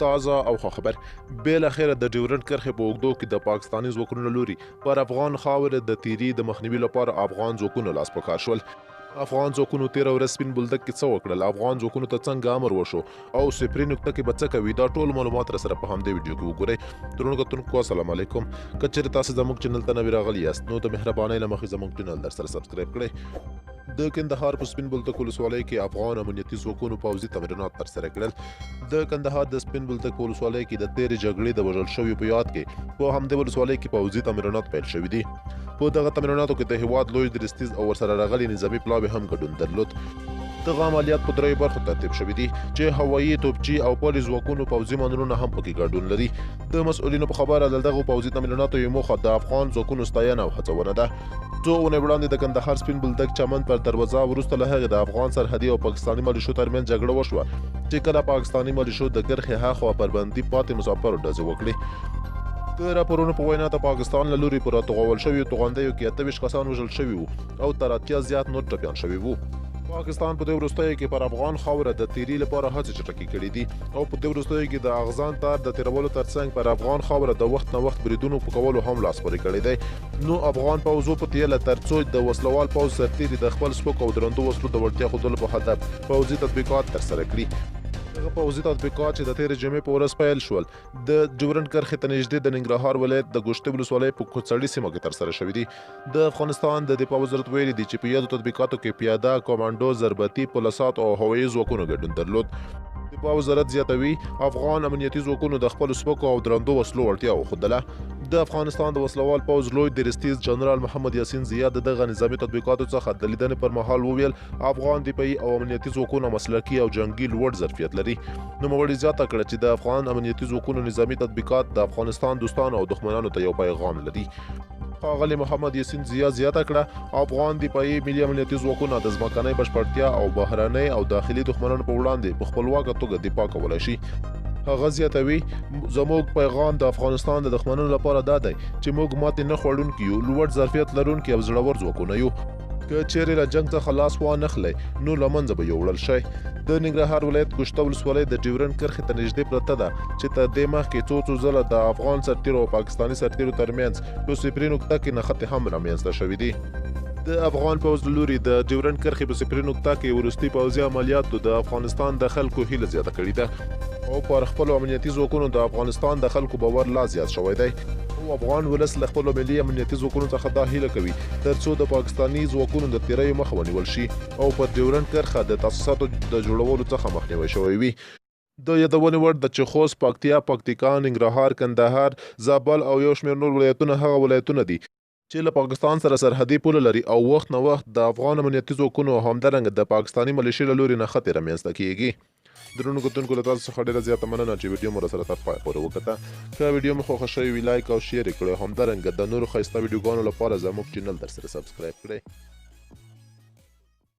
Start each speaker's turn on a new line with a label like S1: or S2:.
S1: تازه او ښه خبر بالاخره د ډیورنډ کرښې په اوږدو کې د پاکستاني ځواکونو له لوري پر افغان خاوره د تیري د مخنیوي لپاره افغان ځواکونو لاس په کار شول. افغان ځواکونو تیره ورځ سپین بولدک کې څه وکړل، افغان ځواکونو ته څنګه امر وشو او صفري نقطه کې به څه کوي، دا ټول معلومات را سره په همدې ویډیو کې وګورئ. درنو کتونکو السلام علیکم. که چېرې تاسو زموږ چینل ته نوي راغلي یاست نو د مهربانۍ له مخې زموږ چینل در سره سبسکرایب کړئ. د کندهار په سپین بولدک ولسوالۍ کې افغان امنیتي ځواکونو پوځي تمرینات ترسره کړل. د کندهار د سپین بولدک په ولسوالۍ کې د تېرې جګړې د وژل شویو په یاد کې په همدې ولسوالۍ کې پوځي تمرینات پیل شوي دي. په دغه تمریناتو کې د هېواد لوی درستیز او ورسره راغلي نظامي پلاوي هم ګډون درلود. دغه عملیات په دریو برخو ترتیب شوي دي چې هوایي، توپچي او پولي ځواکونو پوځي مانورونه هم پکې ګډون لري. د مسؤلینو په خبره د دغو پوځي تمریناتو یوه موخه د افغان ځواکونو ستاینه او هڅونه ده. څو اونۍ وړاندې د کندهار سپین بولدک چمن پر دروازه وروسته له هغې د افغان سرحدي او پاکستاني ملیشو ترمنځ جګړه وشوه چې کله پاکستاني ملیشو د کرښې هاخوا پر بندي پاتې مسافرو ډزې وکړې. د راپورونو په وینا د پاکستان له لوري پر توغول شویو توغندیو کې 28 کسان وژل شوي وو او تر 80 زیات نور ټپیان شوي وو. پاکستان په دې وروستیو کې پر افغان خاوره د تیري لپاره هڅې چټکې کړي دي او په دې وروستیو کې د اغزان تار د تیرولو ترڅنګ پر افغان خاوره د وخت نه وخت بریدونو په کولو هم لاس پورې کړی دی. نو افغان پوځو په تیله تر څو د وسلوال پوځ سرتیري د خپل سپکو او درندو وسلو د وړتیا ښودلو په هدف پوځي تطبیقات ترسره کړي. دغه پوځي تطبیقات چې د تېرې جمعې په ورځ پیل شول د ډیورنډ کرښې ته نږدې د ننګرهار ولایت د ګوشتې ولسوالۍ په کوڅړي سیمه کې ترسره شوي دي. د افغانستان د دفاع وزارت ویلي دي چې په یادو تطبیقاتو کې پیاده، کمانډو، ضربتي، پولیسات او هوایي ځواکونو ګډون درلود. دفاع وزارت زیاتوي افغان امنیتي ځواکونو د خپلو سپکو او درندو وسلو وړتیا وښودله. د افغانستان د وسلوال پوځ لوی درستیز جنرال محمد یاسین ضیا د دغه نظامي تطبیقاتو څخه د لیدنې پر مهال وویل افغان دفاعي او امنیتي ځواکونه مسلکي او جنگي لوړ ظرفیت لري. نوموړي زیاته کړه چې د افغان امنیتي ځواکونو نظامي تطبیقات د افغانستان دوستانو او دښمنانو ته یو پیغام لري. ښاغلي محمد یاسین ضیا زیاته کړه افغان دفاعي ملي امنیتي ځواکونه د ځمکنۍ بشپړتیا او بهرنۍ او داخلي دښمنانو په وړاندې په خپلواکه توګه دفاع کولی شي. هغه زیاتوي زموږ پیغام د افغانستان د دښمنانو لپاره دا دی چې موږ ماتې نه خوړونکي یو، لوړ ظرفیت لرونکي او زړور ځواکونه یو. که چیرې له جنګ څخه لاس وانخلئ نو له منځه به یوړل شئ. د ننګرهار ولایت ګوشته ولسوالۍ د ډیورنډ کرښې ته نږدې پرته ده چې تر دې مخکې څو ځله د افغان سرتیرو او پاکستاني سرتیرو ترمنځ په صفري نقطه کې نښتې هم رامنځته شوي دي. د افغان پوځ له لوري د ډیورنډ کرښې په صفري نقطه کې وروستي پوځي عملیاتو د افغانستان د خلکو هیله زیاته کړې ده او پر خپلو امنیتي ځواکونو د افغانستان د خلکو باور لا زیات شوی دی. او افغان ولس له خپلو ملي امنیتي ځواکونو څخه دا هیله کوي تر څو د پاکستاني ځواکونو د تیریو مخه ونیول شي او په ډیورنډ کرښه د تاسیساتو د جوړولو څخه مخنیوی شوی وي. د یادونې وړ ده چې خوست، پکتیا، پکتیکا، ننګرهار، کندهار، زابل او یو شمېر نور ولایتونه هغه ولایتونه دي چې له پاکستان سره سرحدي پوله لري او وخت نه وخت د افغان امنیتي ځواکونو او همدارنګه د پاکستاني ملیشې له لوري نښتې رامنځته کیږي. درنو کتونکو له تاسو څخه ډېره زیاته مننه چې ویډیو مو راسره تر پایه پورې وکته. که ویډیو مو خوښه شوې وي لایک او شیر یې کړئ، همدارنګه د نورو ښایسته ویډیوګانو لپاره زموږ چینل درسره سبسکرایب کړئ.